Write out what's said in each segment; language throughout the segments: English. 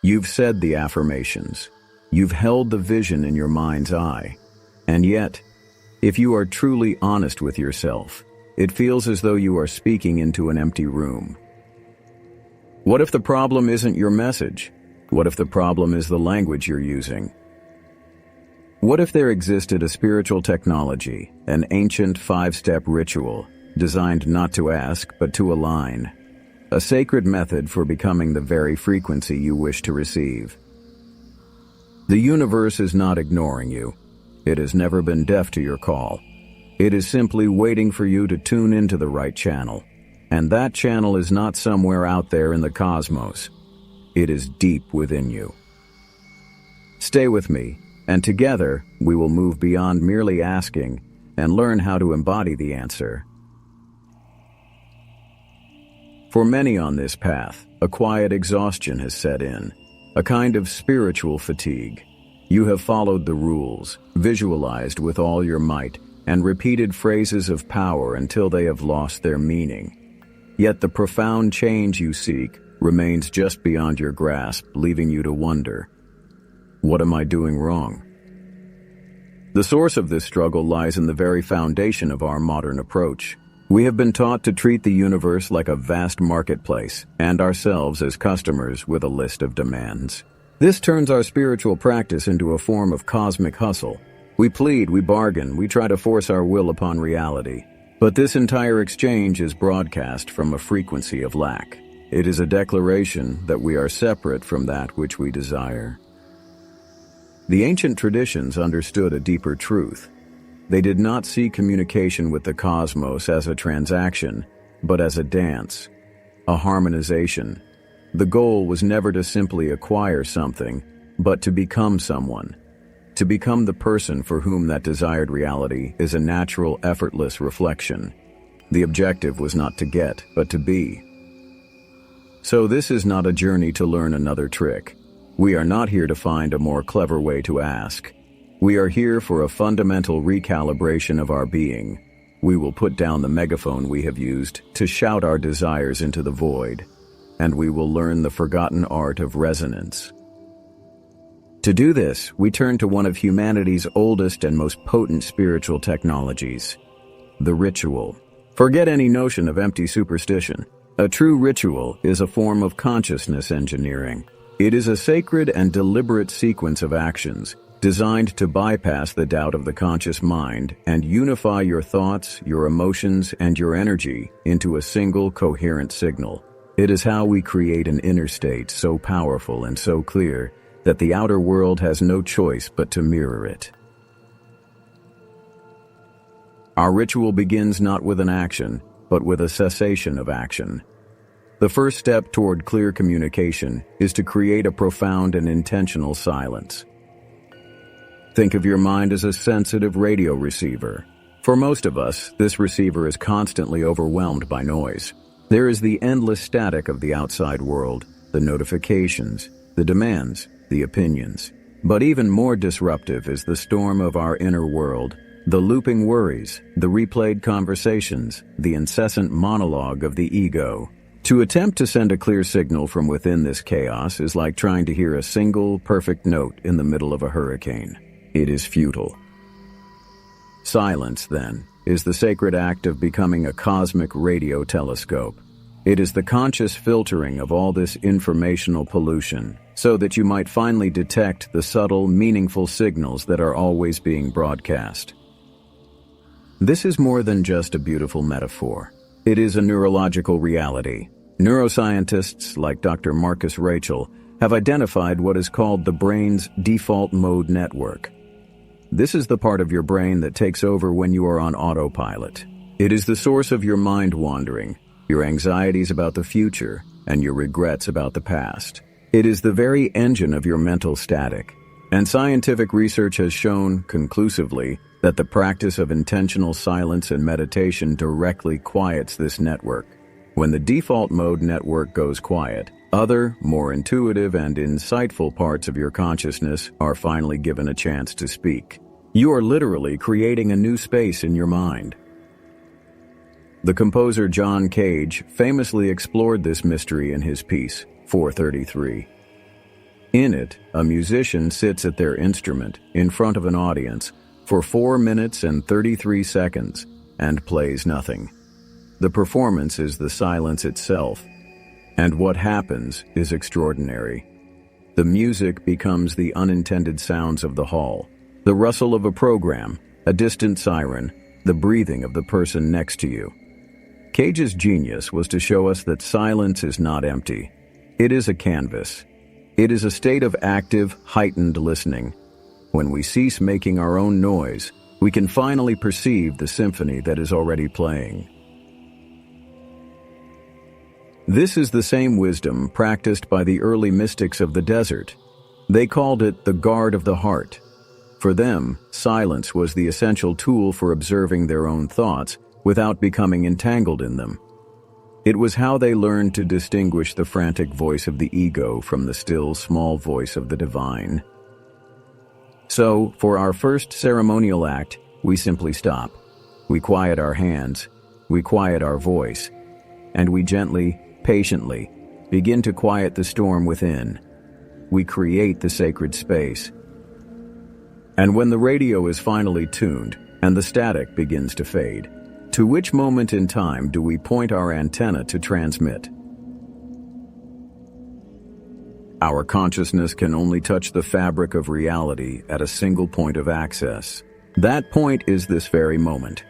You've said the affirmations. You've held the vision in your mind's eye. And yet, if you are truly honest with yourself, it feels as though you are speaking into an empty room. What if the problem isn't your message? What if the problem is the language you're using? What if there existed a spiritual technology, an ancient 5-step ritual, designed not to ask but to align? A sacred method for becoming the very frequency you wish to receive. The universe is not ignoring you. It has never been deaf to your call. It is simply waiting for you to tune into the right channel. And that channel is not somewhere out there in the cosmos. It is deep within you. Stay with me, and together we will move beyond merely asking and learn how to embody the answer. For many on this path, a quiet exhaustion has set in, a kind of spiritual fatigue. You have followed the rules, visualized with all your might, and repeated phrases of power until they have lost their meaning. Yet the profound change you seek remains just beyond your grasp, leaving you to wonder, what am I doing wrong? The source of this struggle lies in the very foundation of our modern approach. We have been taught to treat the universe like a vast marketplace, and ourselves as customers with a list of demands. This turns our spiritual practice into a form of cosmic hustle. We plead, we bargain, we try to force our will upon reality. But this entire exchange is broadcast from a frequency of lack. It is a declaration that we are separate from that which we desire. The ancient traditions understood a deeper truth. They did not see communication with the cosmos as a transaction, but as a dance, a harmonization. The goal was never to simply acquire something, but to become someone. To become the person for whom that desired reality is a natural, effortless reflection. The objective was not to get, but to be. So this is not a journey to learn another trick. We are not here to find a more clever way to ask. We are here for a fundamental recalibration of our being. We will put down the megaphone we have used to shout our desires into the void, and we will learn the forgotten art of resonance. To do this, we turn to one of humanity's oldest and most potent spiritual technologies, the ritual. Forget any notion of empty superstition. A true ritual is a form of consciousness engineering. It is a sacred and deliberate sequence of actions designed to bypass the doubt of the conscious mind and unify your thoughts, your emotions, and your energy into a single coherent signal. It is how we create an inner state so powerful and so clear that the outer world has no choice but to mirror it. Our ritual begins not with an action, but with a cessation of action. The first step toward clear communication is to create a profound and intentional silence. Think of your mind as a sensitive radio receiver. For most of us, this receiver is constantly overwhelmed by noise. There is the endless static of the outside world, the notifications, the demands, the opinions. But even more disruptive is the storm of our inner world, the looping worries, the replayed conversations, the incessant monologue of the ego. To attempt to send a clear signal from within this chaos is like trying to hear a single, perfect note in the middle of a hurricane. It is futile. Silence, then, is the sacred act of becoming a cosmic radio telescope. It is the conscious filtering of all this informational pollution, so that you might finally detect the subtle, meaningful signals that are always being broadcast. This is more than just a beautiful metaphor. It is a neurological reality. Neuroscientists like Dr. Marcus Rachel have identified what is called the brain's default mode network. This is the part of your brain that takes over when you are on autopilot. It is the source of your mind wandering, your anxieties about the future, and your regrets about the past. It is the very engine of your mental static. And scientific research has shown conclusively that the practice of intentional silence and meditation directly quiets this network. When the default mode network goes quiet, other, more intuitive and insightful parts of your consciousness are finally given a chance to speak. You are literally creating a new space in your mind. The composer John Cage famously explored this mystery in his piece, 433. In it, a musician sits at their instrument in front of an audience for 4 minutes and 33 seconds and plays nothing. The performance is the silence itself, and what happens is extraordinary. The music becomes the unintended sounds of the hall, the rustle of a program, a distant siren, the breathing of the person next to you. Cage's genius was to show us that silence is not empty. It is a canvas. It is a state of active, heightened listening. When we cease making our own noise, we can finally perceive the symphony that is already playing. This is the same wisdom practiced by the early mystics of the desert. They called it the guard of the heart. For them, silence was the essential tool for observing their own thoughts without becoming entangled in them. It was how they learned to distinguish the frantic voice of the ego from the still, small voice of the divine. So, for our first ceremonial act, we simply stop. We quiet our hands, we quiet our voice, and we gently, patiently, begin to quiet the storm within. We create the sacred space. And when the radio is finally tuned and the static begins to fade, to which moment in time do we point our antenna to transmit? Our consciousness can only touch the fabric of reality at a single point of access. That point is this very moment.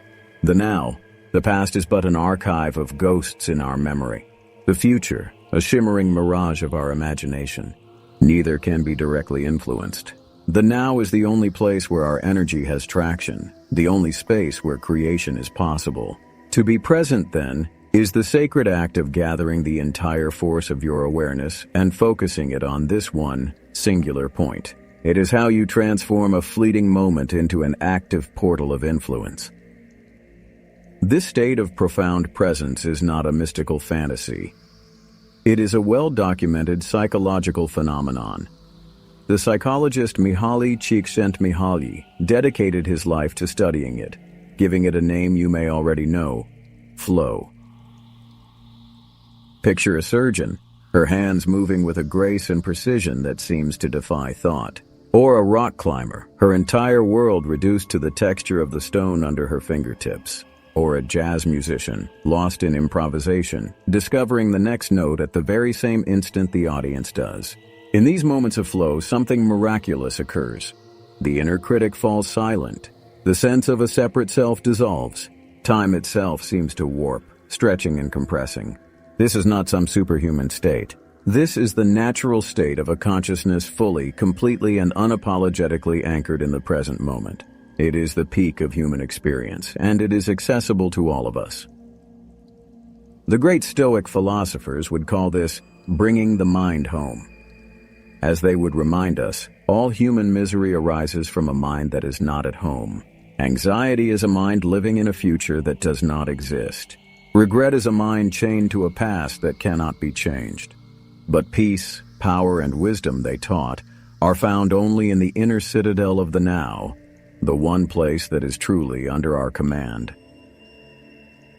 The now. The past is but an archive of ghosts in our memory. The future, a shimmering mirage of our imagination. Neither can be directly influenced. The now is the only place where our energy has traction, the only space where creation is possible. To be present, then, is the sacred act of gathering the entire force of your awareness and focusing it on this one singular point. It is how you transform a fleeting moment into an active portal of influence. This state of profound presence is not a mystical fantasy. It is a well-documented psychological phenomenon. The psychologist Mihaly Csikszentmihalyi dedicated his life to studying it, giving it a name you may already know: flow. Picture a surgeon, her hands moving with a grace and precision that seems to defy thought. Or a rock climber, her entire world reduced to the texture of the stone under her fingertips. Or a jazz musician, lost in improvisation, discovering the next note at the very same instant the audience does. In these moments of flow, something miraculous occurs. The inner critic falls silent. The sense of a separate self dissolves. Time itself seems to warp, stretching and compressing. This is not some superhuman state. This is the natural state of a consciousness fully, completely, and unapologetically anchored in the present moment. It is the peak of human experience, and it is accessible to all of us. The great Stoic philosophers would call this bringing the mind home. As they would remind us, all human misery arises from a mind that is not at home. Anxiety is a mind living in a future that does not exist. Regret is a mind chained to a past that cannot be changed. But peace, power, and wisdom, they taught, are found only in the inner citadel of the now, the one place that is truly under our command.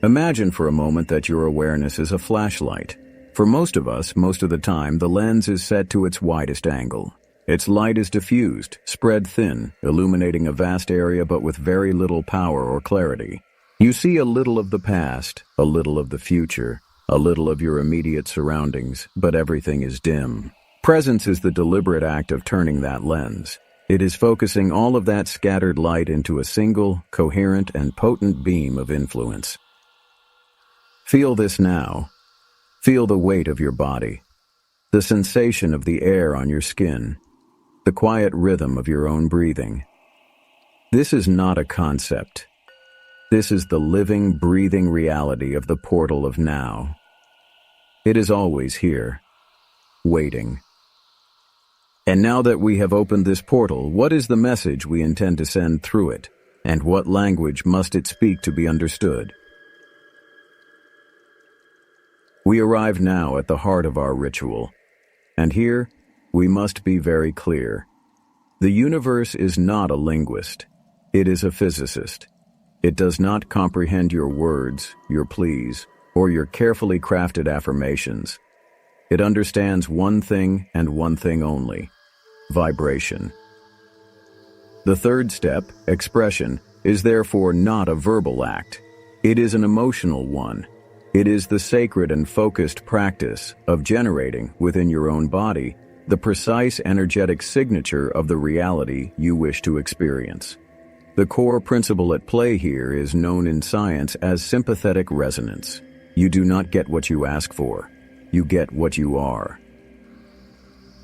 Imagine for a moment that your awareness is a flashlight. For most of us, most of the time, the lens is set to its widest angle. Its light is diffused, spread thin, illuminating a vast area but with very little power or clarity. You see a little of the past, a little of the future, a little of your immediate surroundings, but everything is dim. Presence is the deliberate act of turning that lens. It is focusing all of that scattered light into a single, coherent, and potent beam of influence. Feel this now. Feel the weight of your body, the sensation of the air on your skin, the quiet rhythm of your own breathing. This is not a concept. This is the living, breathing reality of the portal of now. It is always here, waiting. And now that we have opened this portal, what is the message we intend to send through it, and what language must it speak to be understood? We arrive now at the heart of our ritual, and here we must be very clear. The universe is not a linguist. It is a physicist. It does not comprehend your words, your pleas, or your carefully crafted affirmations. It understands one thing and one thing only: vibration. The third step, expression, is therefore not a verbal act. It is an emotional one. It is the sacred and focused practice of generating, within your own body, the precise energetic signature of the reality you wish to experience. The core principle at play here is known in science as sympathetic resonance. You do not get what you ask for. You get what you are.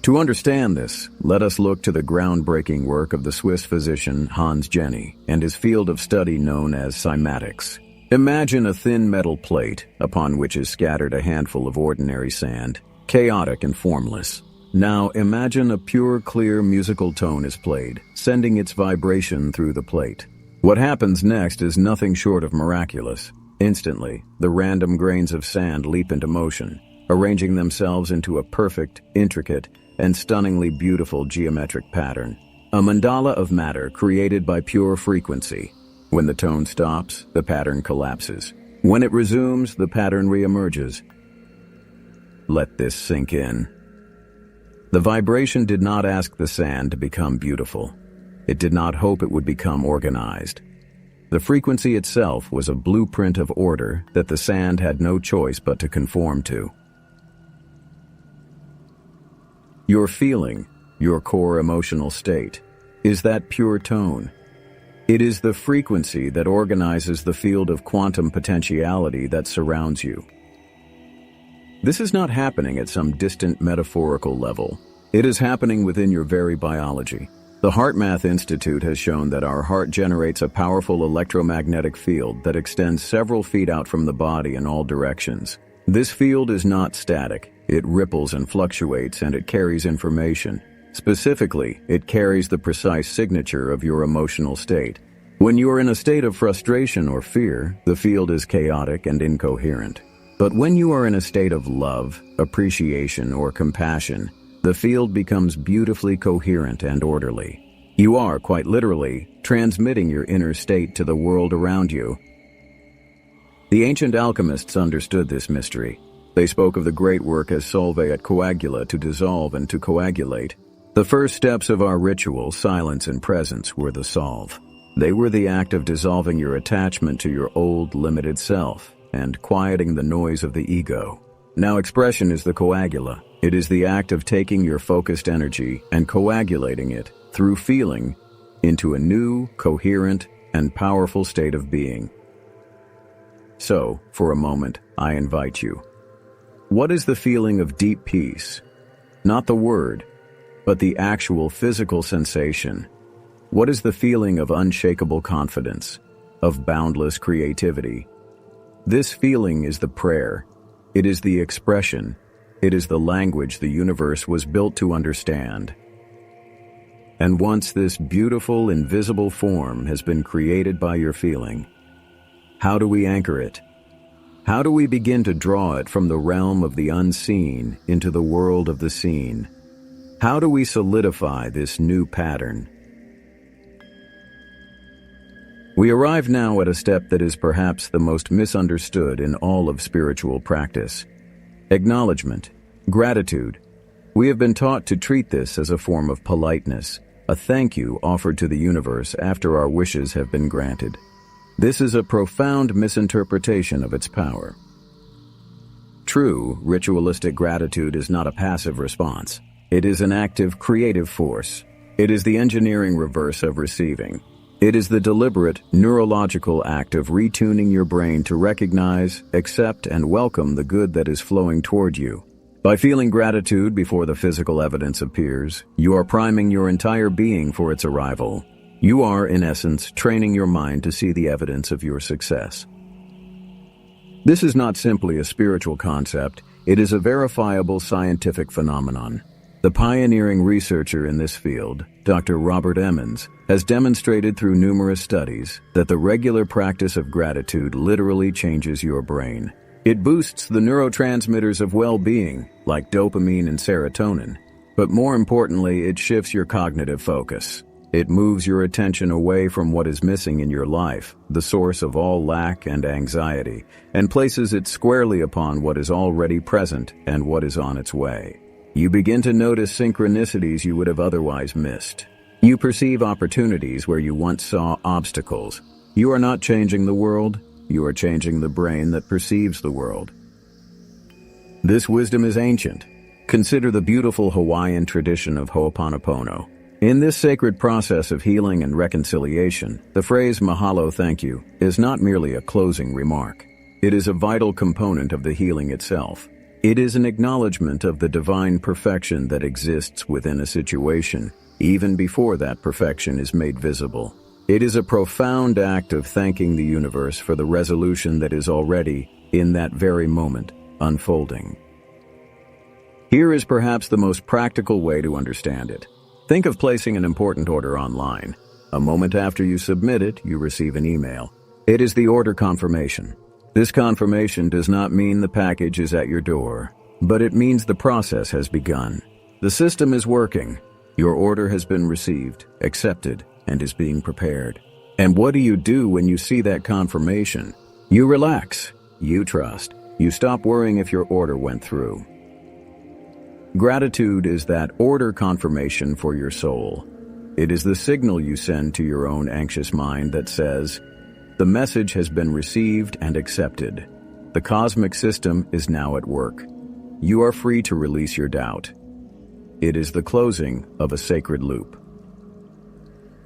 To understand this, let us look to the groundbreaking work of the Swiss physician Hans Jenny and his field of study known as cymatics. Imagine a thin metal plate upon which is scattered a handful of ordinary sand, chaotic and formless. Now imagine a pure, clear musical tone is played, sending its vibration through the plate. What happens next is nothing short of miraculous. Instantly, the random grains of sand leap into motion, arranging themselves into a perfect, intricate, and stunningly beautiful geometric pattern, a mandala of matter created by pure frequency. When the tone stops, the pattern collapses. When it resumes, the pattern reemerges. Let this sink in. The vibration did not ask the sand to become beautiful. It did not hope it would become organized. The frequency itself was a blueprint of order that the sand had no choice but to conform to. Your feeling, your core emotional state, is that pure tone. It is the frequency that organizes the field of quantum potentiality that surrounds you. This is not happening at some distant metaphorical level. It is happening within your very biology. The HeartMath Institute has shown that our heart generates a powerful electromagnetic field that extends several feet out from the body in all directions. This field is not static. It ripples and fluctuates, and it carries information. Specifically, it carries the precise signature of your emotional state. When you are in a state of frustration or fear, the field is chaotic and incoherent. But when you are in a state of love, appreciation, or compassion, the field becomes beautifully coherent and orderly. You are, quite literally, transmitting your inner state to the world around you. The ancient alchemists understood this mystery. They spoke of the great work as solve et coagula, to dissolve and to coagulate. The first steps of our ritual, silence and presence, were the solve. They were the act of dissolving your attachment to your old, limited self and quieting the noise of the ego. Now expression is the coagula. It is the act of taking your focused energy and coagulating it, through feeling, into a new, coherent, and powerful state of being. So, for a moment, I invite you. What is the feeling of deep peace? Not the word, but the actual physical sensation. What is the feeling of unshakable confidence, of boundless creativity? This feeling is the prayer. It is the expression. It is the language the universe was built to understand. And once this beautiful, invisible form has been created by your feeling, how do we anchor it? How do we begin to draw it from the realm of the unseen into the world of the seen? How do we solidify this new pattern? We arrive now at a step that is perhaps the most misunderstood in all of spiritual practice. Acknowledgement, gratitude. We have been taught to treat this as a form of politeness, a thank you offered to the universe after our wishes have been granted. This is a profound misinterpretation of its power. True, ritualistic gratitude is not a passive response. It is an active, creative force. It is the engineering reverse of receiving. It is the deliberate, neurological act of retuning your brain to recognize, accept, and welcome the good that is flowing toward you. By feeling gratitude before the physical evidence appears, you are priming your entire being for its arrival. You are, in essence, training your mind to see the evidence of your success. This is not simply a spiritual concept, it is a verifiable scientific phenomenon. The pioneering researcher in this field, Dr. Robert Emmons, has demonstrated through numerous studies that the regular practice of gratitude literally changes your brain. It boosts the neurotransmitters of well-being, like dopamine and serotonin, but more importantly, it shifts your cognitive focus. It moves your attention away from what is missing in your life, the source of all lack and anxiety, and places it squarely upon what is already present and what is on its way. You begin to notice synchronicities you would have otherwise missed. You perceive opportunities where you once saw obstacles. You are not changing the world, you are changing the brain that perceives the world. This wisdom is ancient. Consider the beautiful Hawaiian tradition of Ho'oponopono. In this sacred process of healing and reconciliation, the phrase mahalo thank you is not merely a closing remark. It is a vital component of the healing itself. It is an acknowledgement of the divine perfection that exists within a situation, even before that perfection is made visible. It is a profound act of thanking the universe for the resolution that is already, in that very moment, unfolding. Here is perhaps the most practical way to understand it. Think of placing an important order online. A moment after you submit it, you receive an email. It is the order confirmation. This confirmation does not mean the package is at your door, but it means the process has begun. The system is working. Your order has been received, accepted, and is being prepared. And what do you do when you see that confirmation? You relax. You trust. You stop worrying if your order went through. Gratitude is that order confirmation for your soul. It is the signal you send to your own anxious mind that says, the message has been received and accepted. The cosmic system is now at work. You are free to release your doubt. It is the closing of a sacred loop.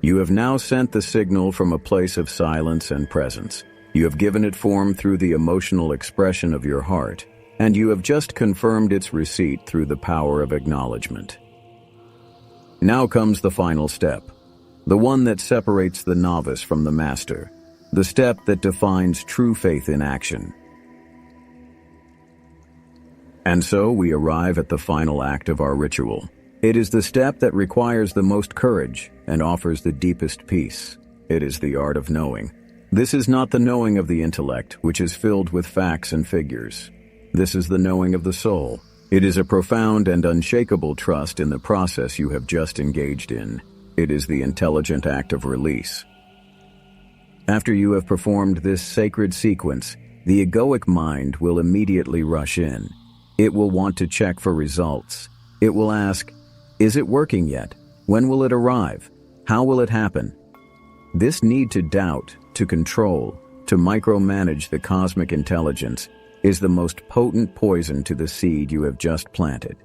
You have now sent the signal from a place of silence and presence. You have given it form through the emotional expression of your heart, and you have just confirmed its receipt through the power of acknowledgement. Now comes the final step, the one that separates the novice from the master, the step that defines true faith in action. And so we arrive at the final act of our ritual. It is the step that requires the most courage and offers the deepest peace. It is the art of knowing. This is not the knowing of the intellect, which is filled with facts and figures. This is the knowing of the soul. It is a profound and unshakable trust in the process you have just engaged in. It is the intelligent act of release. After you have performed this sacred sequence, the egoic mind will immediately rush in. It will want to check for results. It will ask, is it working yet? When will it arrive? How will it happen? This need to doubt, to control, to micromanage the cosmic intelligence is the most potent poison to the seed you have just planted.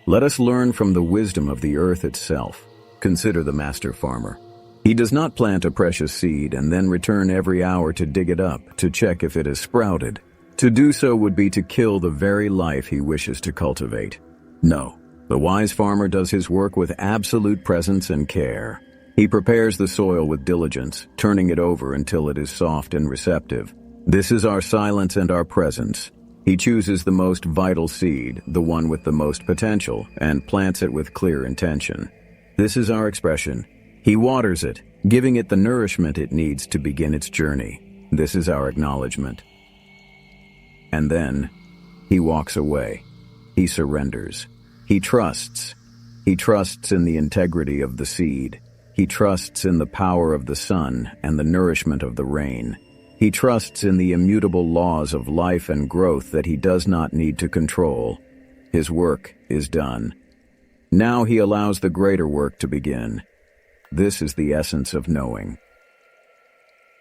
Let us learn from the wisdom of the earth itself. Consider the master farmer. He does not plant a precious seed and then return every hour to dig it up, to check if it has sprouted. To do so would be to kill the very life he wishes to cultivate. No, the wise farmer does his work with absolute presence and care. He prepares the soil with diligence, turning it over until it is soft and receptive. This is our silence and our presence. He chooses the most vital seed, the one with the most potential, and plants it with clear intention. This is our expression. He waters it, giving it the nourishment it needs to begin its journey. This is our acknowledgement. And then, he walks away. He surrenders. He trusts. He trusts in the integrity of the seed. He trusts in the power of the sun and the nourishment of the rain. He trusts in the immutable laws of life and growth that he does not need to control. His work is done. Now he allows the greater work to begin. This is the essence of knowing.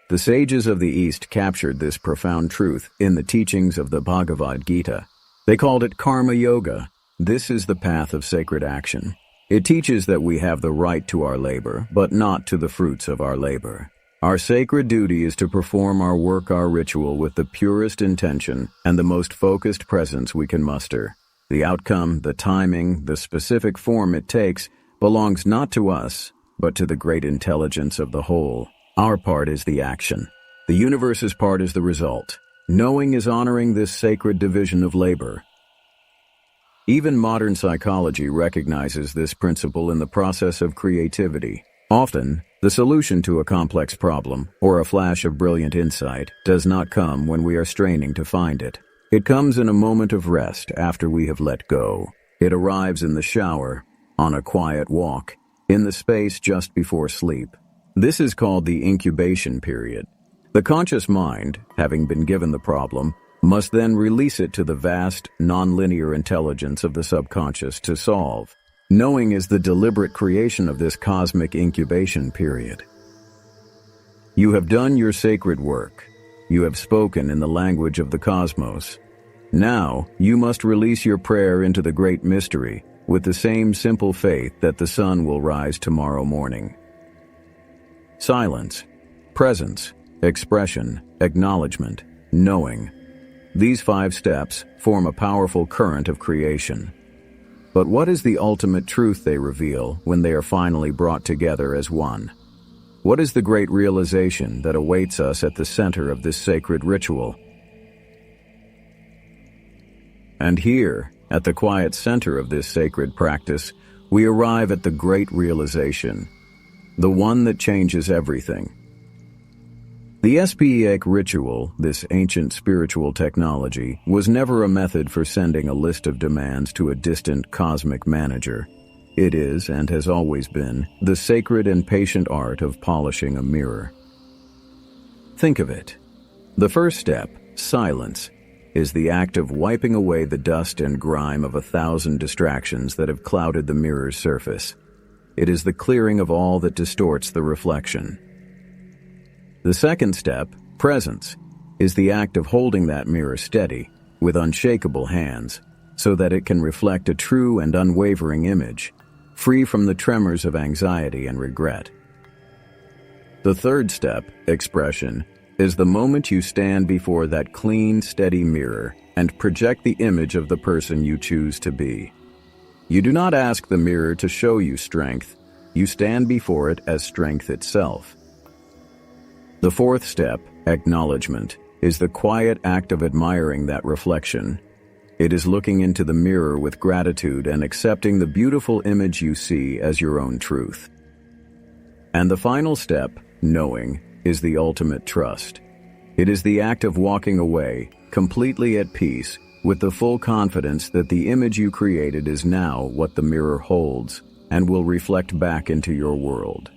The sages of the East captured this profound truth in the teachings of the Bhagavad Gita. They called it karma yoga. This is the path of sacred action. It teaches that we have the right to our labor, but not to the fruits of our labor. Our sacred duty is to perform our work, our ritual, with the purest intention and the most focused presence we can muster. The outcome, the timing, the specific form it takes belongs not to us, but to the great intelligence of the whole. Our part is the action. The universe's part is the result. Knowing is honoring this sacred division of labor. Even modern psychology recognizes this principle in the process of creativity. Often, the solution to a complex problem, or a flash of brilliant insight, does not come when we are straining to find it. It comes in a moment of rest after we have let go. It arrives in the shower, on a quiet walk, in the space just before sleep. This is called the incubation period. The conscious mind, having been given the problem, must then release it to the vast, nonlinear intelligence of the subconscious to solve. Knowing is the deliberate creation of this cosmic incubation period. You have done your sacred work. You have spoken in the language of the cosmos. Now, you must release your prayer into the great mystery with the same simple faith that the sun will rise tomorrow morning. Silence, presence, expression, acknowledgement, knowing. These 5 steps form a powerful current of creation. But what is the ultimate truth they reveal when they are finally brought together as one? What is the great realization that awaits us at the center of this sacred ritual? And here, at the quiet center of this sacred practice, we arrive at the great realization, the one that changes everything. The S.P.E.A.K ritual, this ancient spiritual technology, was never a method for sending a list of demands to a distant cosmic manager. It is, and has always been, the sacred and patient art of polishing a mirror. Think of it. The first step, silence, is the act of wiping away the dust and grime of 1,000 distractions that have clouded the mirror's surface. It is the clearing of all that distorts the reflection. The second step, presence, is the act of holding that mirror steady, with unshakable hands, so that it can reflect a true and unwavering image, free from the tremors of anxiety and regret. The third step, expression, is the moment you stand before that clean, steady mirror and project the image of the person you choose to be. You do not ask the mirror to show you strength, you stand before it as strength itself. The fourth step, acknowledgement, is the quiet act of admiring that reflection. It is looking into the mirror with gratitude and accepting the beautiful image you see as your own truth. And the final step, knowing, is the ultimate trust. It is the act of walking away, completely at peace, with the full confidence that the image you created is now what the mirror holds and will reflect back into your world.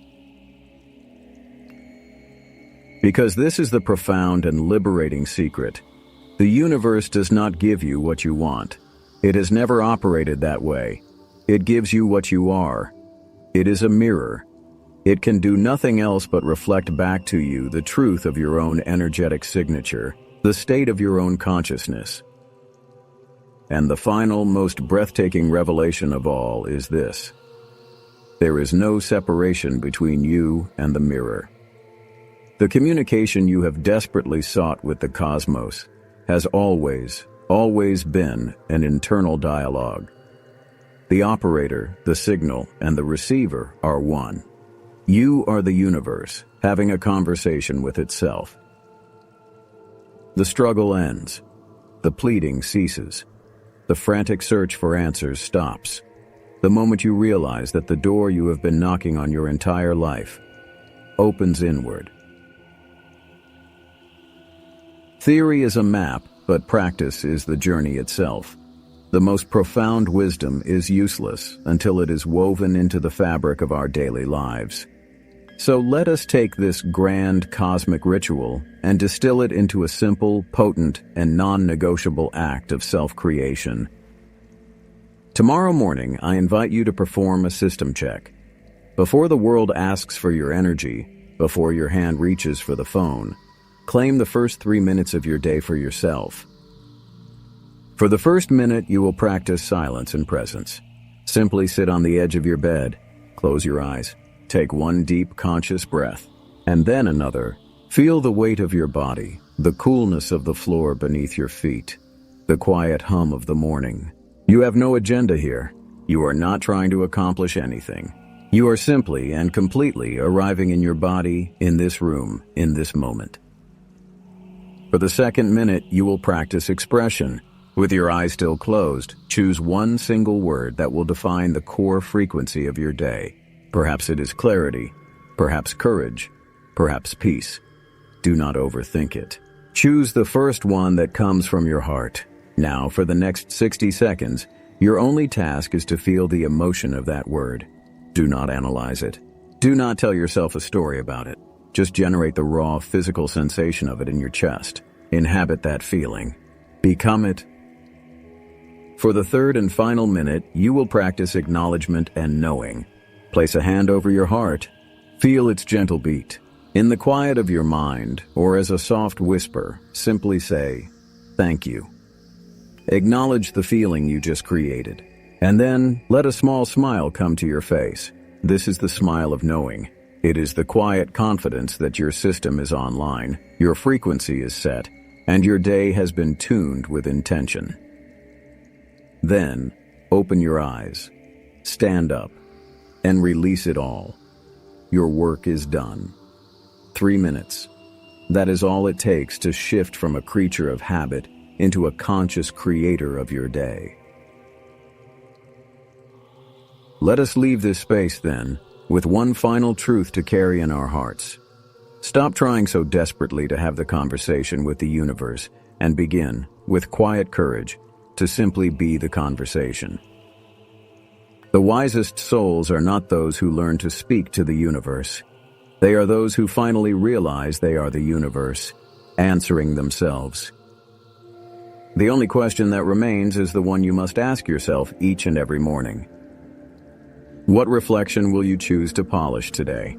Because this is the profound and liberating secret. The universe does not give you what you want. It has never operated that way. It gives you what you are. It is a mirror. It can do nothing else but reflect back to you the truth of your own energetic signature, the state of your own consciousness. And the final, most breathtaking revelation of all is this: there is no separation between you and the mirror. The communication you have desperately sought with the cosmos has always been an internal dialogue. The operator, the signal, and the receiver are one. You are the universe, having a conversation with itself. The struggle ends. The pleading ceases. The frantic search for answers stops. The moment you realize that the door you have been knocking on your entire life opens inward. Theory is a map, but practice is the journey itself. The most profound wisdom is useless until it is woven into the fabric of our daily lives. So let us take this grand cosmic ritual and distill it into a simple, potent, and non-negotiable act of self-creation. Tomorrow morning, I invite you to perform a system check. Before the world asks for your energy, before your hand reaches for the phone, claim the first 3 minutes of your day for yourself. For the first minute, you will practice silence and presence. Simply sit on the edge of your bed, close your eyes, take one deep conscious breath, and then another. Feel the weight of your body, the coolness of the floor beneath your feet, the quiet hum of the morning. You have no agenda here. You are not trying to accomplish anything. You are simply and completely arriving in your body, in this room, in this moment. For the second minute, you will practice expression. With your eyes still closed, choose one single word that will define the core frequency of your day. Perhaps it is clarity, perhaps courage, perhaps peace. Do not overthink it. Choose the first one that comes from your heart. Now, for the next 60 seconds, your only task is to feel the emotion of that word. Do not analyze it. Do not tell yourself a story about it. Just generate the raw physical sensation of it in your chest. Inhabit that feeling. Become it. For the third and final minute, you will practice acknowledgement and knowing. Place a hand over your heart. Feel its gentle beat. In the quiet of your mind, or as a soft whisper, simply say, "Thank you." Acknowledge the feeling you just created. And then, let a small smile come to your face. This is the smile of knowing. It is the quiet confidence that your system is online, your frequency is set, and your day has been tuned with intention. Then, open your eyes, stand up, and release it all. Your work is done. 3 minutes. That is all it takes to shift from a creature of habit into a conscious creator of your day. Let us leave this space, then, with one final truth to carry in our hearts. Stop trying so desperately to have the conversation with the universe and begin, with quiet courage, to simply be the conversation. The wisest souls are not those who learn to speak to the universe. They are those who finally realize they are the universe, answering themselves. The only question that remains is the one you must ask yourself each and every morning. What reflection will you choose to polish today?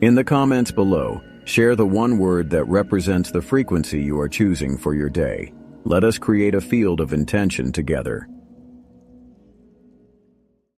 In the comments below, share the one word that represents the frequency you are choosing for your day. Let us create a field of intention together.